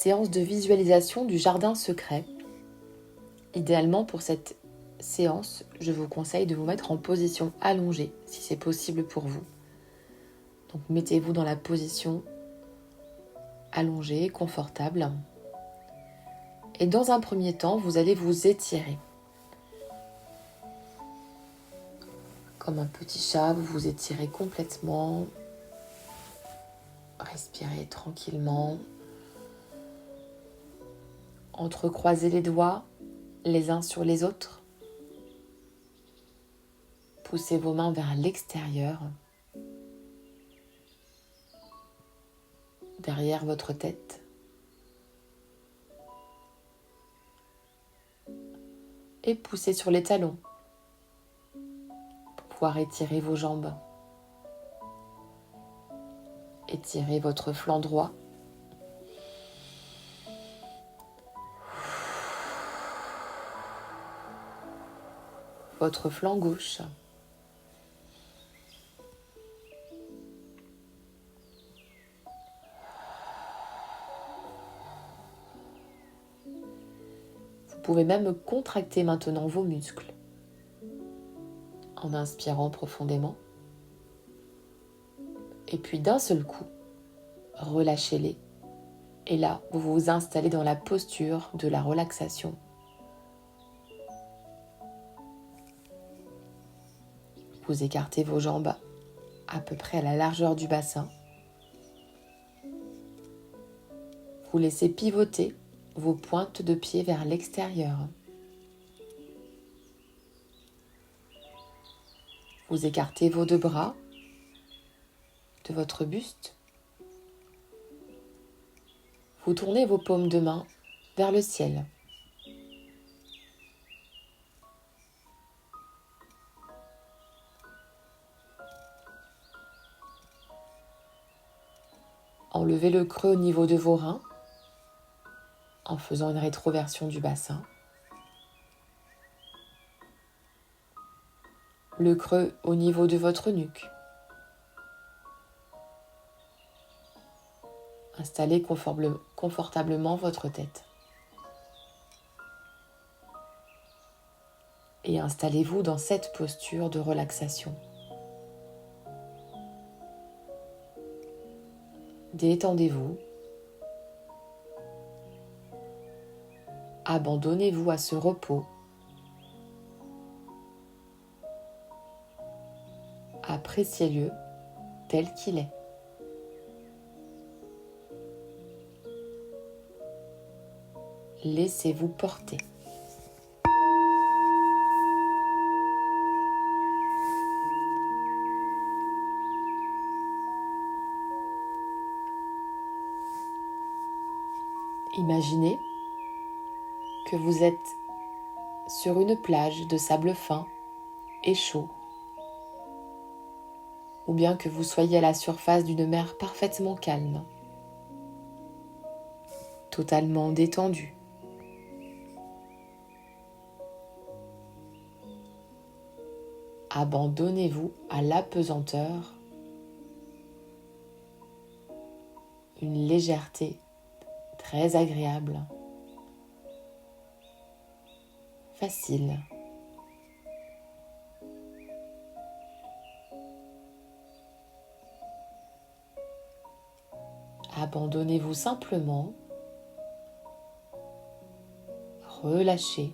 séance de visualisation du jardin secret. Idéalement, pour cette séance, je vous conseille de vous mettre en position allongée, si c'est possible pour vous. Donc mettez-vous dans la position allongée, confortable. Et dans un premier temps, vous allez vous étirer. Comme un petit chat, vous vous étirez complètement. Respirez tranquillement. Entrecroisez les doigts les uns sur les autres. Poussez vos mains vers l'extérieur, derrière votre tête. Et poussez sur les talons pour pouvoir étirer vos jambes. Étirez votre flanc droit. Votre flanc gauche. Vous pouvez même contracter maintenant vos muscles en inspirant profondément. Et puis d'un seul coup, relâchez-les. Et là, vous vous installez dans la posture de la relaxation. Vous écartez vos jambes à peu près à la largeur du bassin. Vous laissez pivoter vos pointes de pied vers l'extérieur. Vous écartez vos deux bras de votre buste. Vous tournez vos paumes de main vers le ciel. Enlevez le creux au niveau de vos reins en faisant une rétroversion du bassin. Le creux au niveau de votre nuque. Installez confortablement votre tête. Et installez-vous dans cette posture de relaxation. Détendez-vous. Abandonnez-vous à ce repos. Appréciez-le tel qu'il est. Laissez-vous porter. Imaginez que vous êtes sur une plage de sable fin et chaud, ou bien que vous soyez à la surface d'une mer parfaitement calme, totalement détendue. Abandonnez-vous à l'apesanteur, une légèreté très agréable, facile. Abandonnez-vous simplement, relâchez,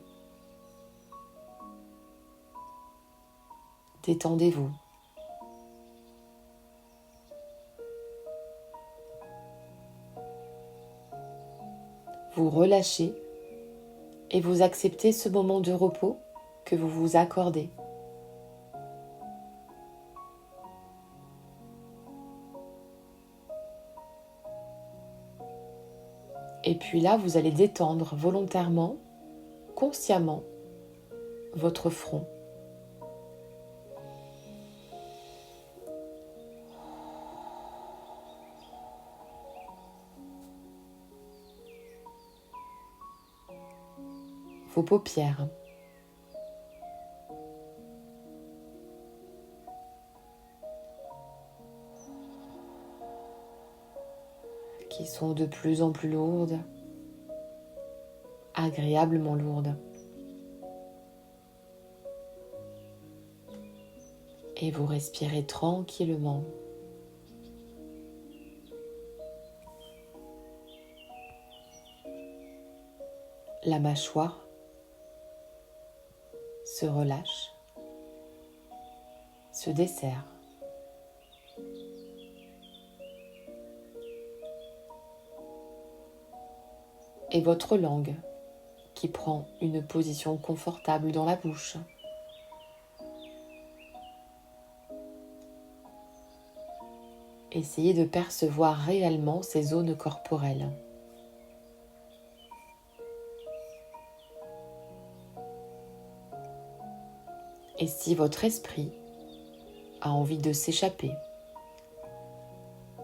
détendez-vous. Vous relâchez et vous acceptez ce moment de repos que vous vous accordez. Et puis là, vous allez détendre volontairement, consciemment, votre front. Vos paupières. Qui sont de plus en plus lourdes agréablement lourde. Et vous respirez tranquillement. La mâchoire se relâche, se desserre. Et votre langue qui prend une position confortable dans la bouche. Essayez de percevoir réellement ces zones corporelles. Et si votre esprit a envie de s'échapper,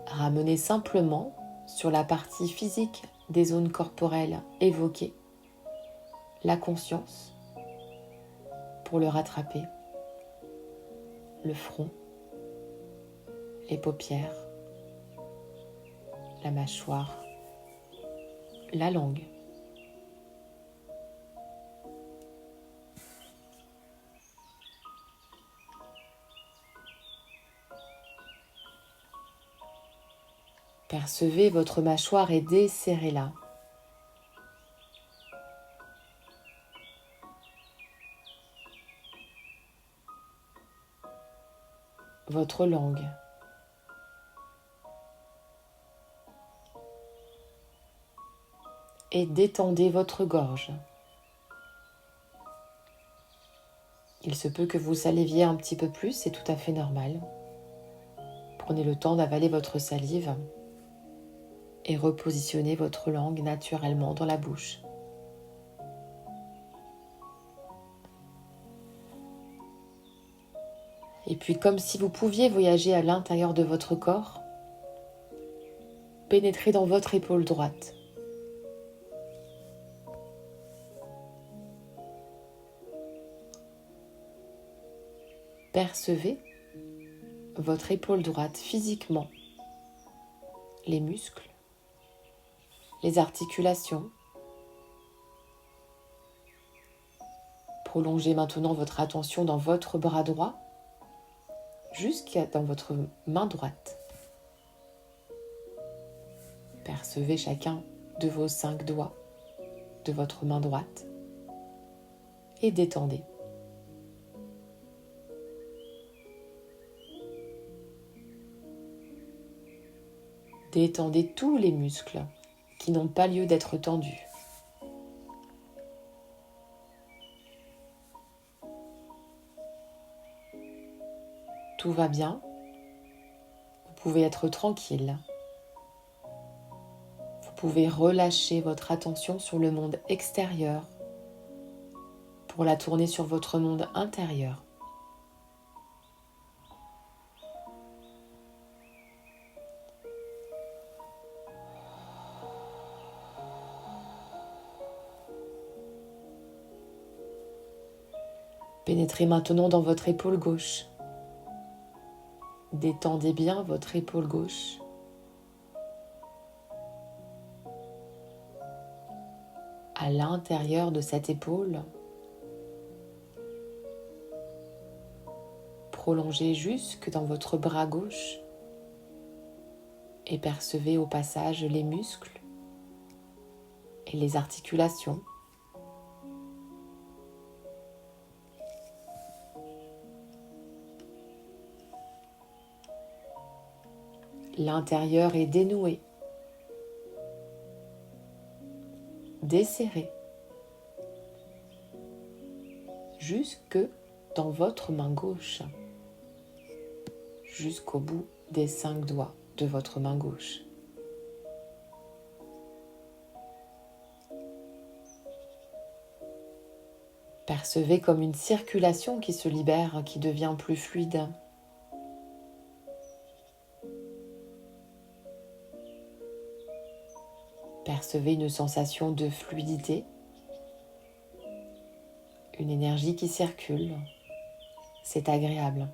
ramenez simplement sur la partie physique des zones corporelles évoquées la conscience pour le rattraper, le front, les paupières, la mâchoire, la langue. Percevez votre mâchoire et desserrez-la. Votre langue. Et détendez votre gorge. Il se peut que vous saliviez un petit peu plus, c'est tout à fait normal. Prenez le temps d'avaler votre salive et repositionnez votre langue naturellement dans la bouche. Et puis comme si vous pouviez voyager à l'intérieur de votre corps, pénétrez dans votre épaule droite. Percevez votre épaule droite physiquement, les muscles, les articulations. Prolongez maintenant votre attention dans votre bras droit jusqu'à dans votre main droite. Percevez chacun de vos 5 doigts de votre main droite et détendez. Détendez tous les muscles qui n'ont pas lieu d'être tendus. Tout va bien. Vous pouvez être tranquille. Vous pouvez relâcher votre attention sur le monde extérieur pour la tourner sur votre monde intérieur. Pénétrez maintenant dans votre épaule gauche. Détendez bien votre épaule gauche. À l'intérieur de cette épaule, prolongez jusque dans votre bras gauche et percevez au passage les muscles et les articulations. L'intérieur est dénoué, desserré, jusque dans votre main gauche, jusqu'au bout des 5 doigts de votre main gauche. Percevez comme une circulation qui se libère, qui devient plus fluide. Percevez une sensation de fluidité, une énergie qui circule. C'est agréable.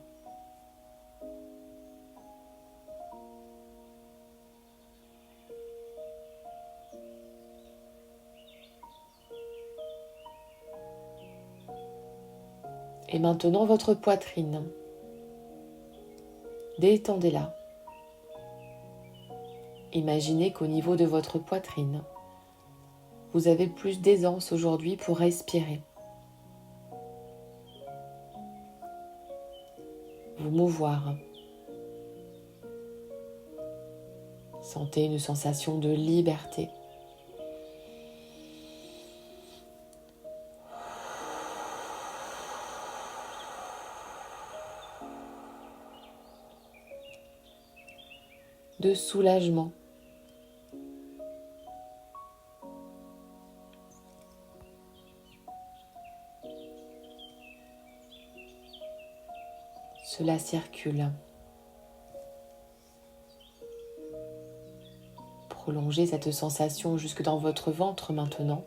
Et maintenant votre poitrine. Détendez-la. Imaginez qu'au niveau de votre poitrine, vous avez plus d'aisance aujourd'hui pour respirer. Vous mouvoir. Sentez une sensation de liberté. De soulagement. Cela circule. Prolongez cette sensation jusque dans votre ventre maintenant.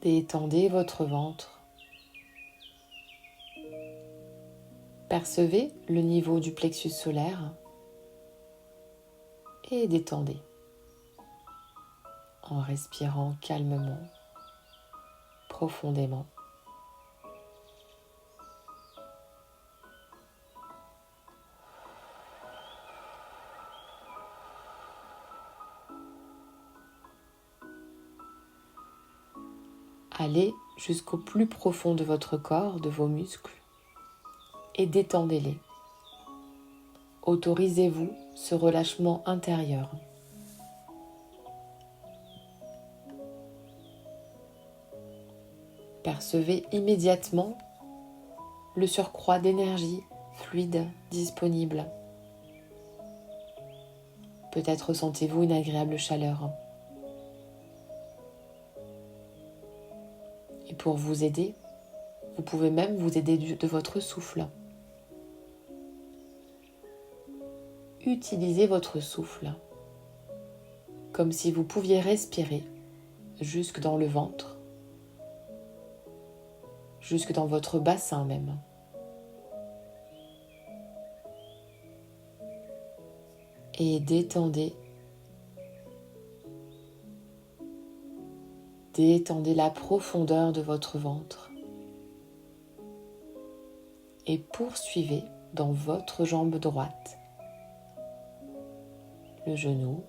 Détendez votre ventre. Percevez le niveau du plexus solaire et détendez en respirant calmement, profondément. Allez jusqu'au plus profond de votre corps, de vos muscles, et détendez-les. Autorisez-vous ce relâchement intérieur. Percevez immédiatement le surcroît d'énergie fluide disponible. Peut-être ressentez-vous une agréable chaleur. Et pour vous aider, vous pouvez même vous aider de votre souffle. Utilisez votre souffle comme si vous pouviez respirer jusque dans le ventre, jusque dans votre bassin même. Et détendez la profondeur de votre ventre. Et poursuivez dans votre jambe droite, le genou,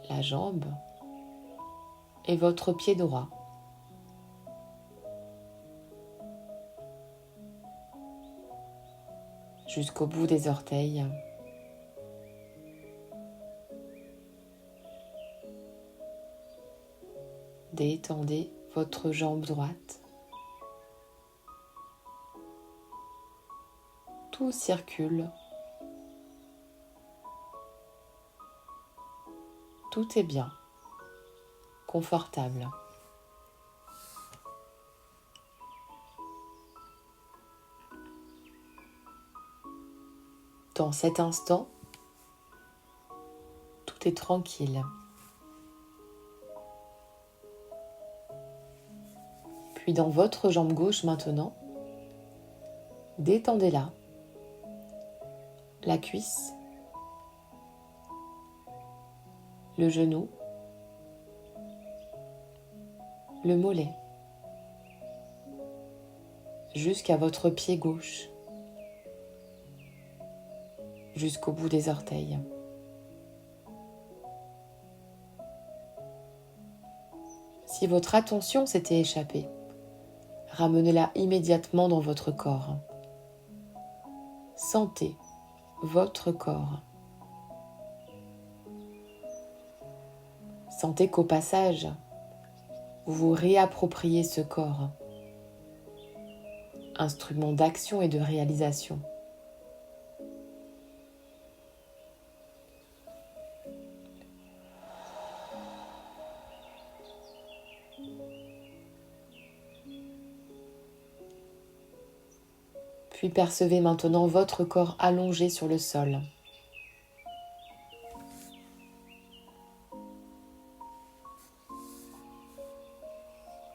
la jambe et votre pied droit. Jusqu'au bout des orteils. Détendez votre jambe droite. Tout circule. Tout est bien, confortable. Dans cet instant, tout est tranquille. Puis dans votre jambe gauche maintenant, détendez-la. La cuisse, le genou, le mollet, jusqu'à votre pied gauche, jusqu'au bout des orteils. Si votre attention s'était échappée, ramenez-la immédiatement dans votre corps. Sentez votre corps. Sentez qu'au passage, vous vous réappropriez ce corps, instrument d'action et de réalisation. Puis percevez maintenant votre corps allongé sur le sol.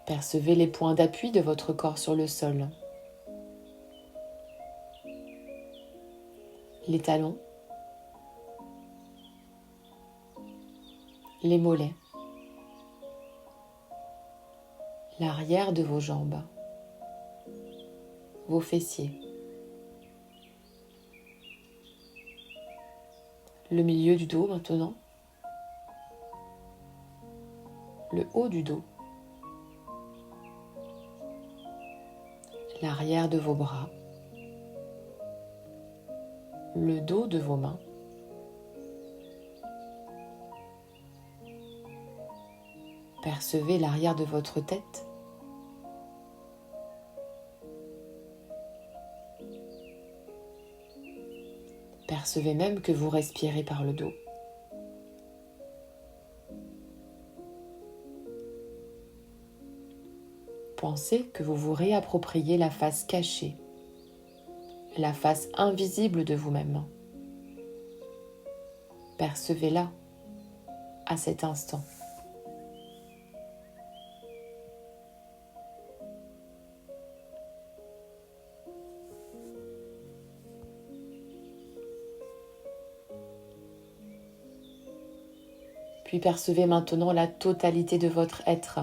Percevez les points d'appui de votre corps sur le sol. Les talons, les mollets, l'arrière de vos jambes, vos fessiers, le milieu du dos maintenant, le haut du dos, l'arrière de vos bras, le dos de vos mains, percevez l'arrière de votre tête, percevez même que vous respirez par le dos. Pensez que vous vous réappropriez la face cachée, la face invisible de vous-même. Percevez-la à cet instant. Puis percevez maintenant la totalité de votre être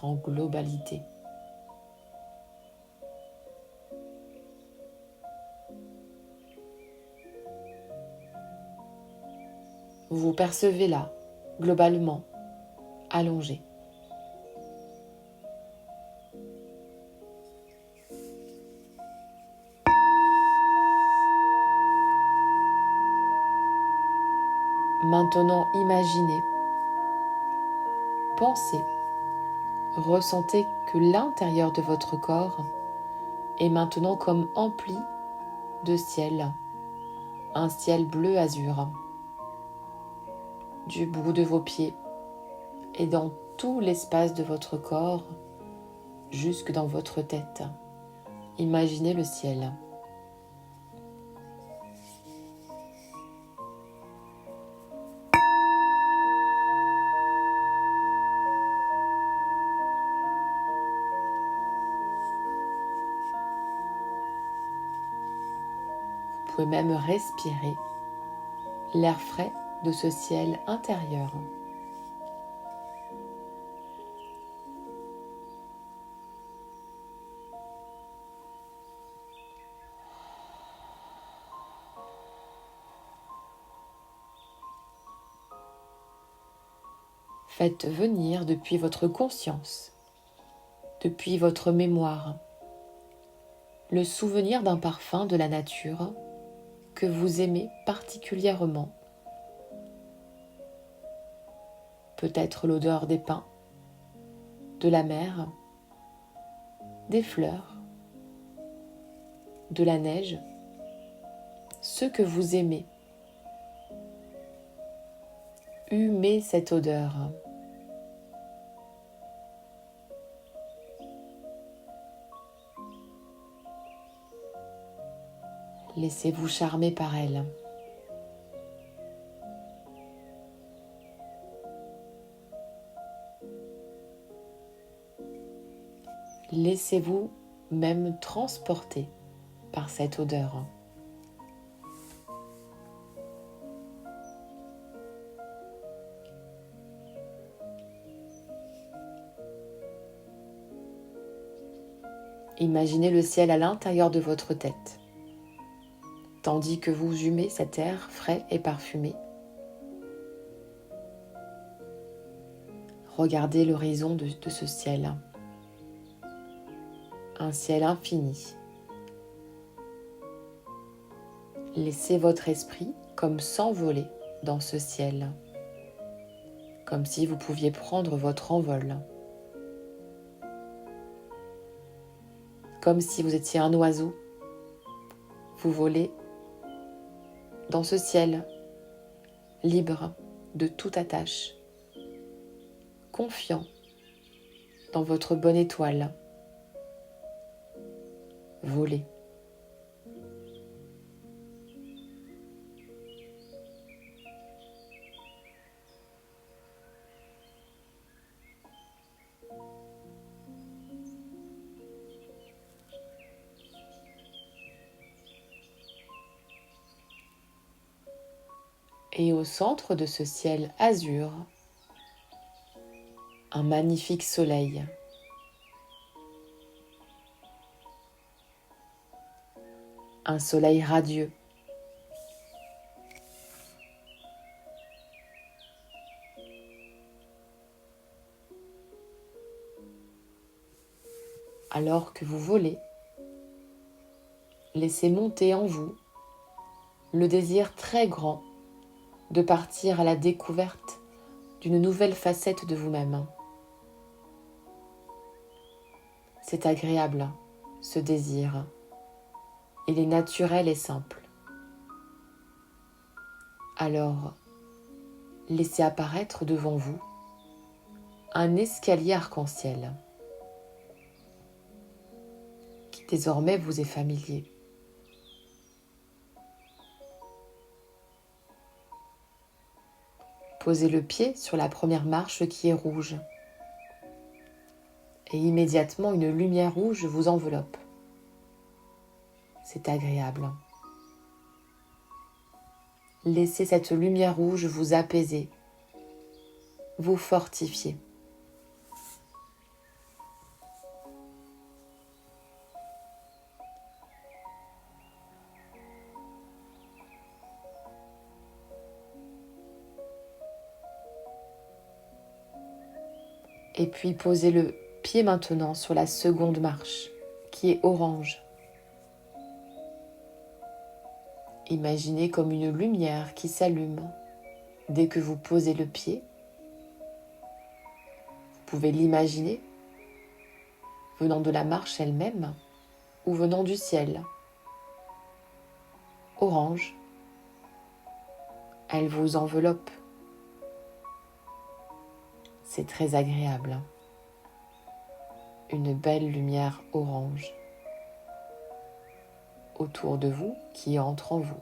en globalité. Vous vous percevez là, globalement, allongé. Maintenant, imaginez, pensez, ressentez que l'intérieur de votre corps est maintenant comme empli de ciel, un ciel bleu azur, du bout de vos pieds et dans tout l'espace de votre corps, jusque dans votre tête. Imaginez le ciel. Vous pouvez même respirer l'air frais de ce ciel intérieur. Faites venir depuis votre conscience, depuis votre mémoire, le souvenir d'un parfum de la nature que vous aimez particulièrement. Peut-être l'odeur des pins, de la mer, des fleurs, de la neige, ce que vous aimez. Humez cette odeur. Laissez-vous charmer par elle. Laissez-vous même transporter par cette odeur. Imaginez le ciel à l'intérieur de votre tête, tandis que vous humez cet air frais et parfumé. Regardez l'horizon de ce ciel, un ciel infini. Laissez votre esprit comme s'envoler dans ce ciel, comme si vous pouviez prendre votre envol, comme si vous étiez un oiseau. Vous volez dans ce ciel, libre de toute attache, confiant dans votre bonne étoile. Volez. Et au centre de ce ciel azur, un magnifique soleil. Un soleil radieux. Alors que vous volez, laissez monter en vous le désir très grand de partir à la découverte d'une nouvelle facette de vous-même. C'est agréable, ce désir. Il est naturel et simple. Alors, laissez apparaître devant vous un escalier arc-en-ciel qui désormais vous est familier. Posez le pied sur la première marche qui est rouge et immédiatement une lumière rouge vous enveloppe. C'est agréable. Laissez cette lumière rouge vous apaiser, vous fortifier. Et puis posez le pied maintenant sur la seconde marche, qui est orange. Imaginez comme une lumière qui s'allume dès que vous posez le pied. Vous pouvez l'imaginer venant de la marche elle-même ou venant du ciel. Orange, elle vous enveloppe. C'est très agréable. Une belle lumière orange autour de vous qui entre en vous.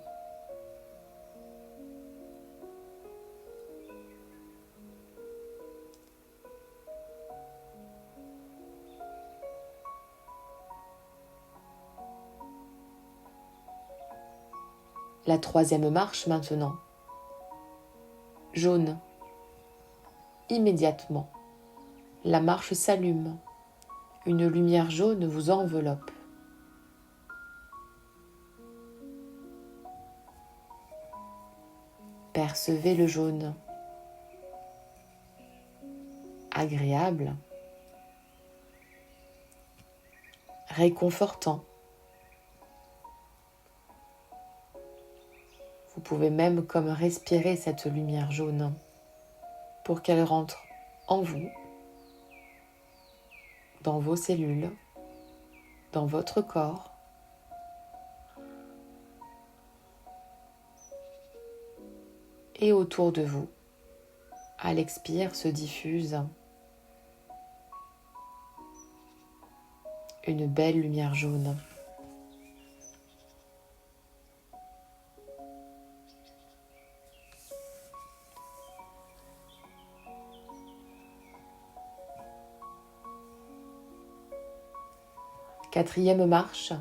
La troisième marche maintenant. Jaune. Immédiatement, la marche s'allume. Une lumière jaune vous enveloppe. Percevez le jaune. Agréable. Réconfortant. Vous pouvez même comme respirer cette lumière jaune pour qu'elle rentre en vous, dans vos cellules, dans votre corps. Et autour de vous, à l'expire, se diffuse une belle lumière jaune. Quatrième marche,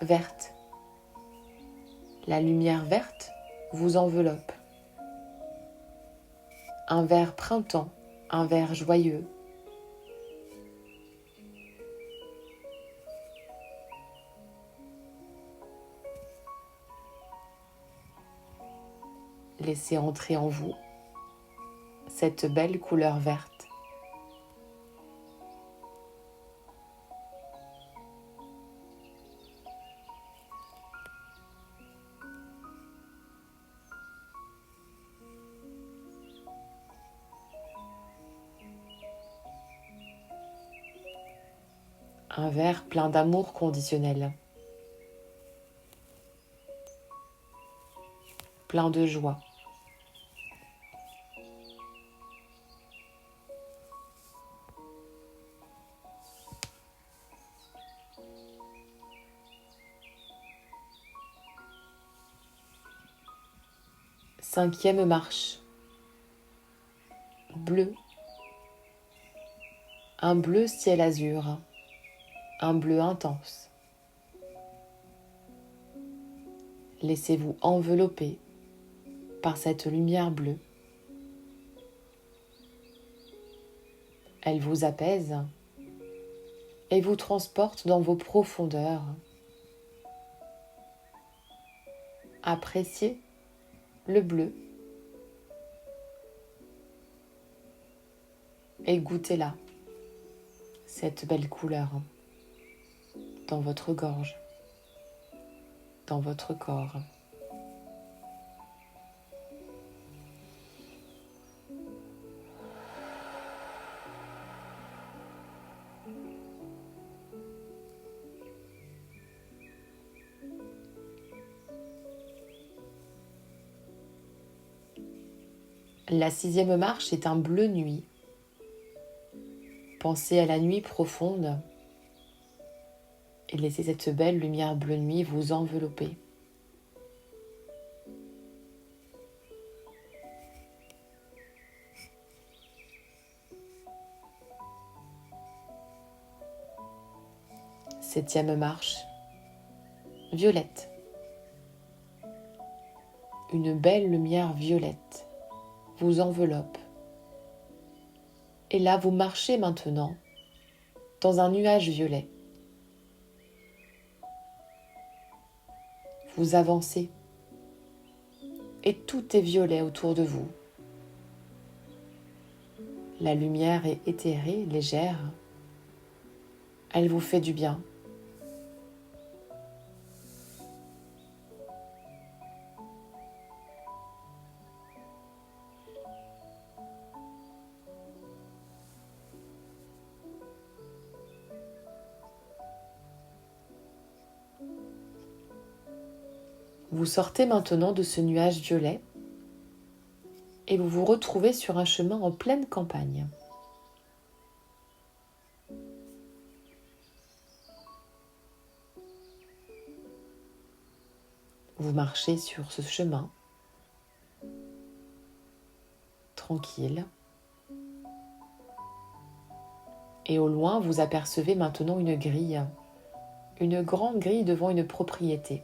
verte. La lumière verte vous enveloppe. Un vert printemps, un vert joyeux. Laissez entrer en vous cette belle couleur verte. Un vert plein d'amour conditionnel, plein de joie. Cinquième marche, bleu. Un bleu ciel azur, un bleu intense. Laissez-vous envelopper par cette lumière bleue. Elle vous apaise et vous transporte dans vos profondeurs. Appréciez le bleu et goûtez-la, cette belle couleur, dans votre gorge, dans votre corps. La 6e marche est un bleu nuit. Pensez à la nuit profonde et laissez cette belle lumière bleu nuit vous envelopper. 7e marche, violette. Une belle lumière violette vous enveloppe. Et là, vous marchez maintenant dans un nuage violet. Vous avancez et tout est violet autour de vous. La lumière est éthérée, légère. Elle vous fait du bien. Vous sortez maintenant de ce nuage violet et vous vous retrouvez sur un chemin en pleine campagne. Vous marchez sur ce chemin, tranquille. Et au loin, vous apercevez maintenant une grille, une grande grille devant une propriété.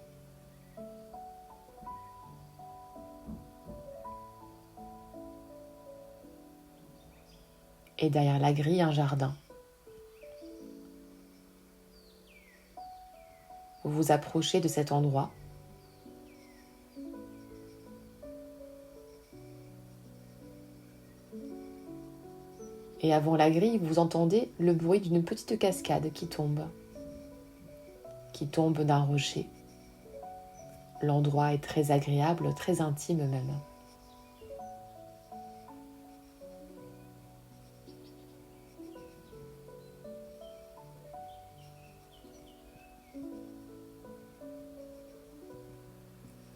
Et derrière la grille, un jardin. Vous vous approchez de cet endroit. Et avant la grille, vous entendez le bruit d'une petite cascade qui tombe d'un rocher. L'endroit est très agréable, très intime même.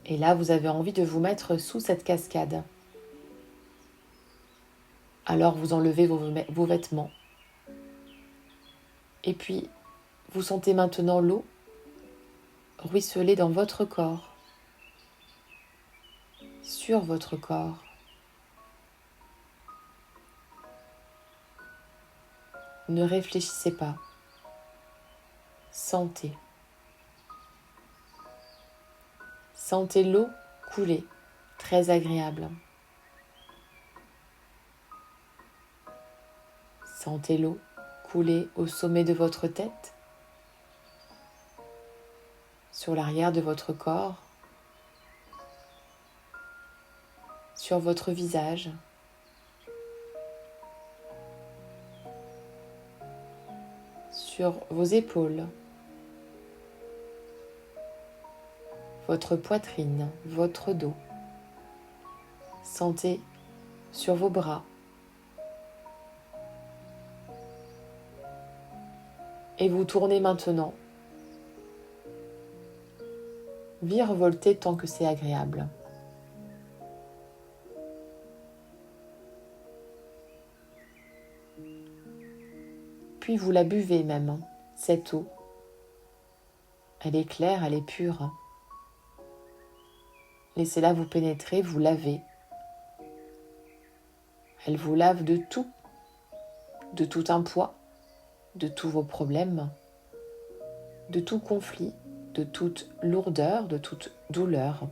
Et là, vous avez envie de vous mettre sous cette cascade. Alors vous enlevez vos vêtements. Et puis, vous sentez maintenant l'eau ruisseler dans votre corps, sur votre corps. Ne réfléchissez pas. Sentez. Sentez l'eau couler, très agréable. Sentez l'eau couler au sommet de votre tête, sur l'arrière de votre corps, sur votre visage. Sur vos épaules, votre poitrine, votre dos. Sentez sur vos bras. Et vous tournez maintenant. Virevoltez tant que c'est agréable. Puis vous la buvez même, cette eau. Elle est claire, elle est pure. Laissez-la vous pénétrer, vous laver. Elle vous lave de tout un poids, de tous vos problèmes, de tout conflit, de toute lourdeur, de toute douleur.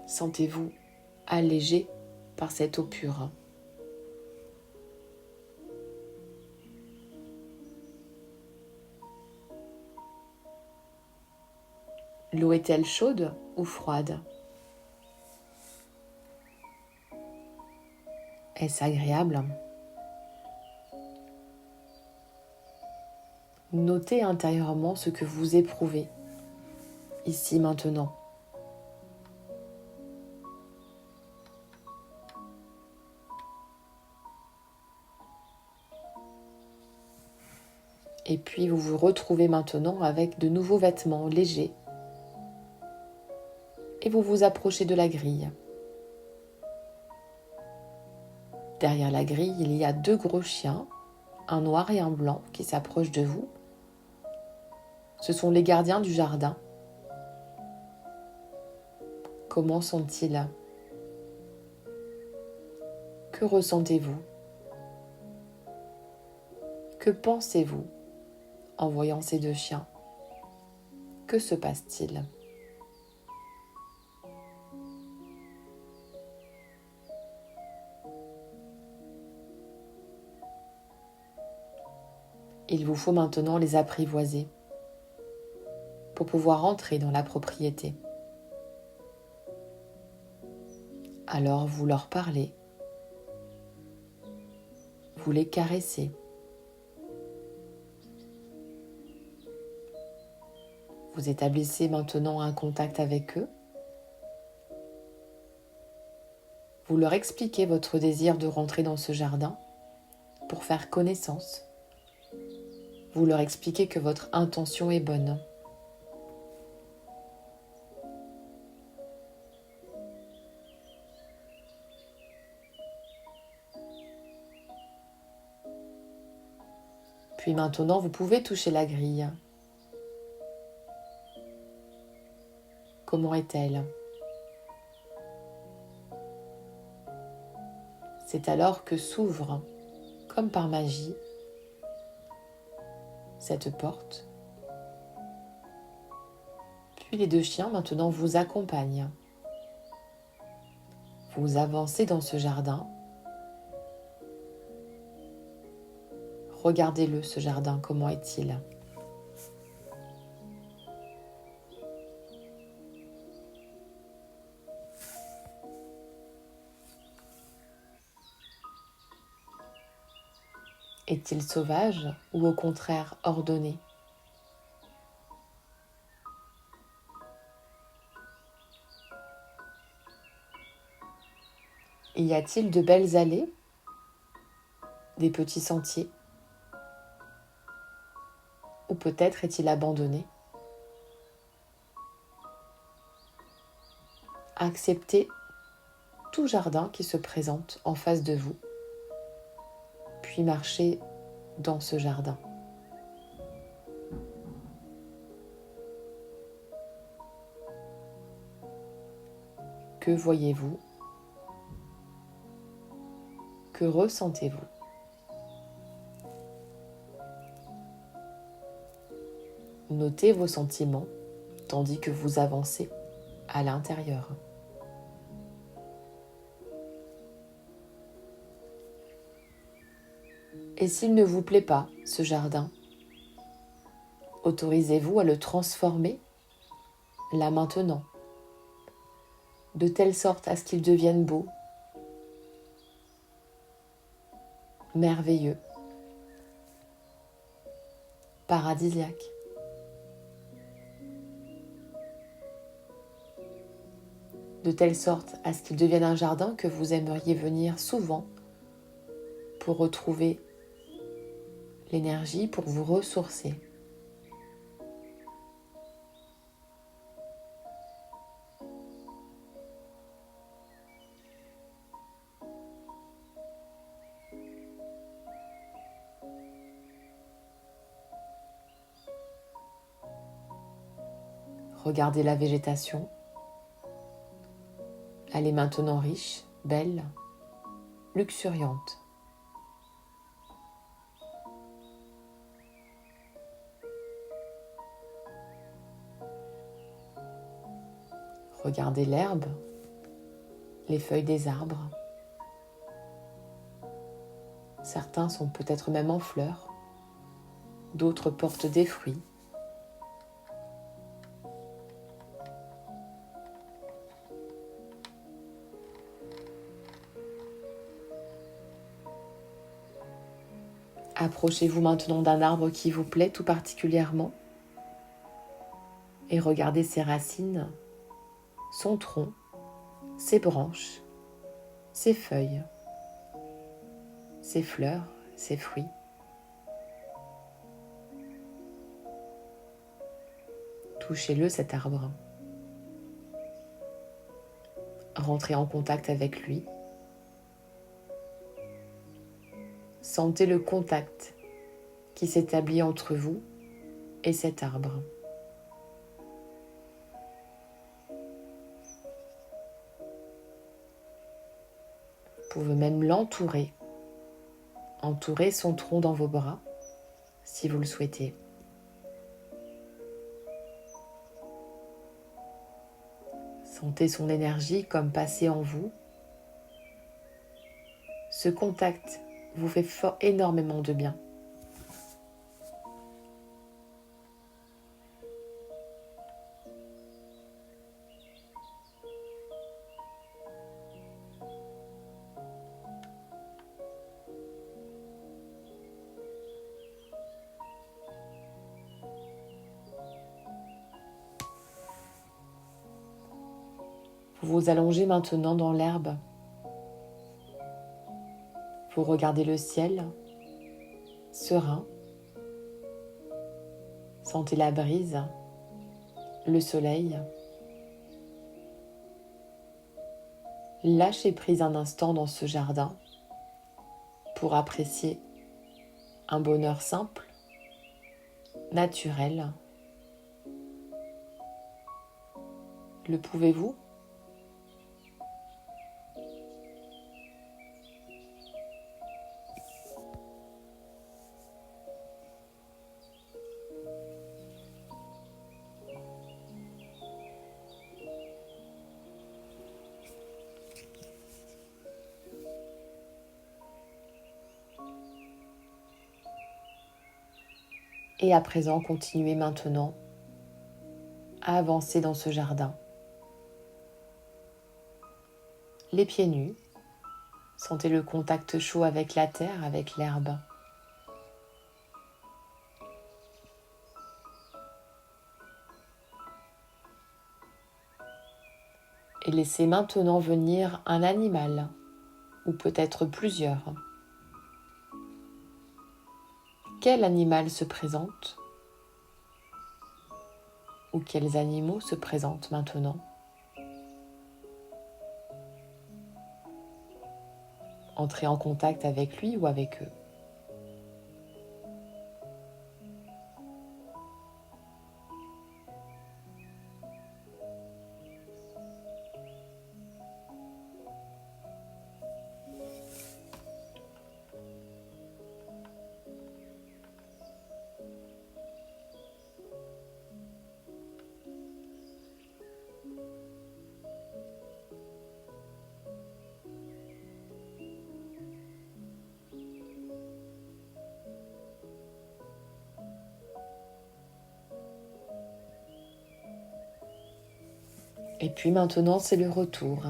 Sentez-vous allégé par cette eau pure. L'eau est-elle chaude ou froide? Est-ce agréable? Notez intérieurement ce que vous éprouvez, ici maintenant. Et puis vous vous retrouvez maintenant avec de nouveaux vêtements légers. Et vous vous approchez de la grille. Derrière la grille, il y a 2 gros chiens, un noir et un blanc, qui s'approchent de vous. Ce sont les gardiens du jardin. Comment sont-ils? Que ressentez-vous? Que pensez-vous en voyant ces 2 chiens? Que se passe-t-il? Il vous faut maintenant les apprivoiser pour pouvoir entrer dans la propriété. Alors vous leur parlez, vous les caressez. Vous établissez maintenant un contact avec eux. Vous leur expliquez votre désir de rentrer dans ce jardin pour faire connaissance. Vous leur expliquez que votre intention est bonne. Puis maintenant, vous pouvez toucher la grille. Comment est-elle? C'est alors que s'ouvre, comme par magie, cette porte. Puis les 2 chiens maintenant vous accompagnent. Vous avancez dans ce jardin. Regardez-le, ce jardin, comment est-il? Est-il sauvage ou au contraire ordonné? Y a-t-il de belles allées? Des petits sentiers? Ou peut-être est-il abandonné? Acceptez tout jardin qui se présente en face de vous, puis marchez dans ce jardin. Que voyez-vous? Que ressentez-vous? Notez vos sentiments tandis que vous avancez à l'intérieur. Et s'il ne vous plaît pas, ce jardin, autorisez-vous à le transformer là maintenant, de telle sorte à ce qu'il devienne beau, merveilleux, paradisiaque. De telle sorte à ce qu'il devienne un jardin que vous aimeriez venir souvent pour retrouver l'énergie, pour vous ressourcer. Regardez la végétation. Elle est maintenant riche, belle, luxuriante. Regardez l'herbe les feuilles des arbres. Certains sont peut-être même en fleurs, d'autres portent des fruits. Approchez-vous maintenant d'un arbre qui vous plaît tout particulièrement et regardez ses racines, son tronc, ses branches, ses feuilles, ses fleurs, ses fruits. Touchez-le, cet arbre. Rentrez en contact avec lui. Sentez le contact qui s'établit entre vous et cet arbre. Vous pouvez même l'entourer, entourer son tronc dans vos bras, si vous le souhaitez. Sentez son énergie comme passer en vous. Ce contact vous fait énormément de bien. Vous vous allongez maintenant dans l'herbe. Vous regardez le ciel, serein. Sentez la brise, le soleil. Lâchez prise un instant dans ce jardin pour apprécier un bonheur simple, naturel. Le pouvez-vous ? Et à présent, continuez maintenant à avancer dans ce jardin. Les pieds nus, sentez le contact chaud avec la terre, avec l'herbe. Et laissez maintenant venir un animal, ou peut-être plusieurs. Quel animal se présente ? Ou quels animaux se présentent maintenant ? Entrez en contact avec lui ou avec eux. Et puis maintenant, c'est le retour.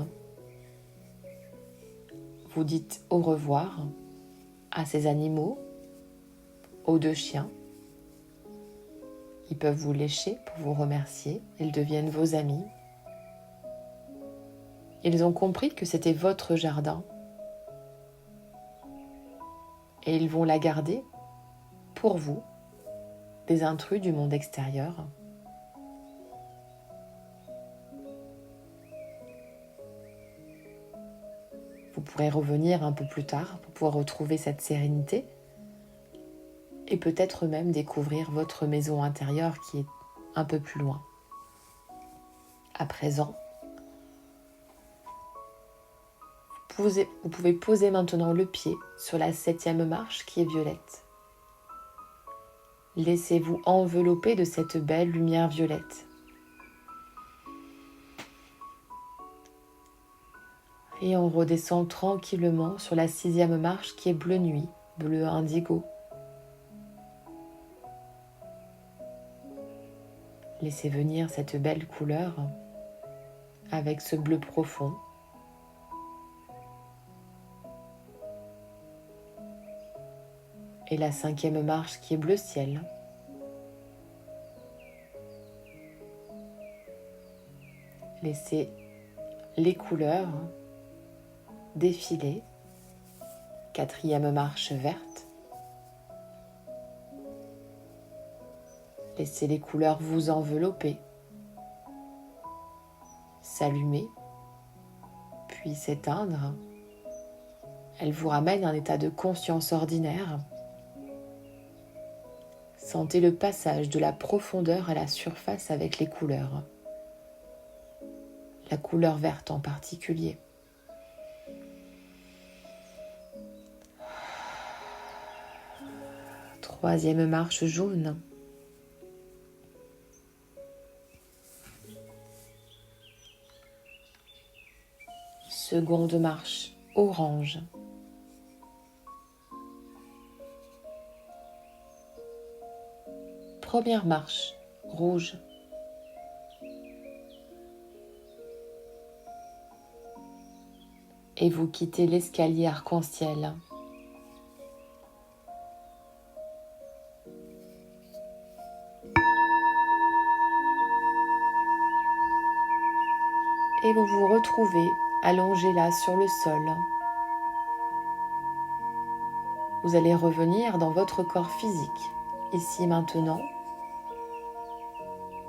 Vous dites au revoir à ces animaux, aux 2 chiens. Ils peuvent vous lécher pour vous remercier. Ils deviennent vos amis. Ils ont compris que c'était votre jardin. Et ils vont la garder pour vous, des intrus du monde extérieur. Vous pourrez revenir un peu plus tard pour pouvoir retrouver cette sérénité et peut-être même découvrir votre maison intérieure qui est un peu plus loin. À présent, vous pouvez poser maintenant le pied sur la 7e marche qui est violette. Laissez-vous envelopper de cette belle lumière violette. Et on redescend tranquillement sur la 6e marche qui est bleu nuit, bleu indigo. Laissez venir cette belle couleur avec ce bleu profond. Et la 5e marche qui est bleu ciel. Laissez les couleurs défiler. 4e marche verte. Laissez les couleurs vous envelopper, s'allumer, puis s'éteindre. Elles vous ramènent à un état de conscience ordinaire. Sentez le passage de la profondeur à la surface avec les couleurs. La couleur verte en particulier. Troisième marche jaune. Seconde marche orange. Première marche rouge. Et vous quittez l'escalier arc-en-ciel. Et vous vous retrouvez allongé là sur le sol. Vous allez revenir dans votre corps physique, ici maintenant.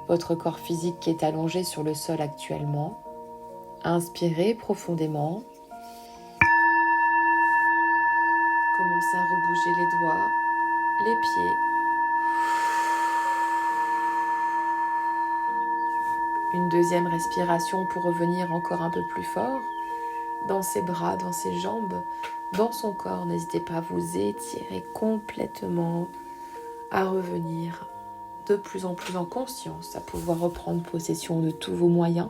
Votre corps physique qui est allongé sur le sol actuellement. Inspirez profondément. Commencez à rebouger les doigts, les pieds. Une deuxième respiration pour revenir encore un peu plus fort. Dans ses bras, dans ses jambes, dans son corps. N'hésitez pas à vous étirer complètement, à revenir de plus en plus en conscience, à pouvoir reprendre possession de tous vos moyens,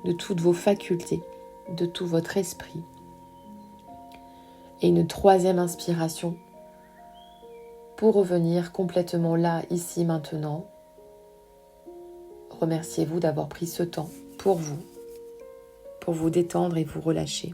de toutes vos facultés, de tout votre esprit. Et une troisième inspiration pour revenir complètement là, ici, maintenant. Remerciez-vous d'avoir pris ce temps pour vous détendre et vous relâcher.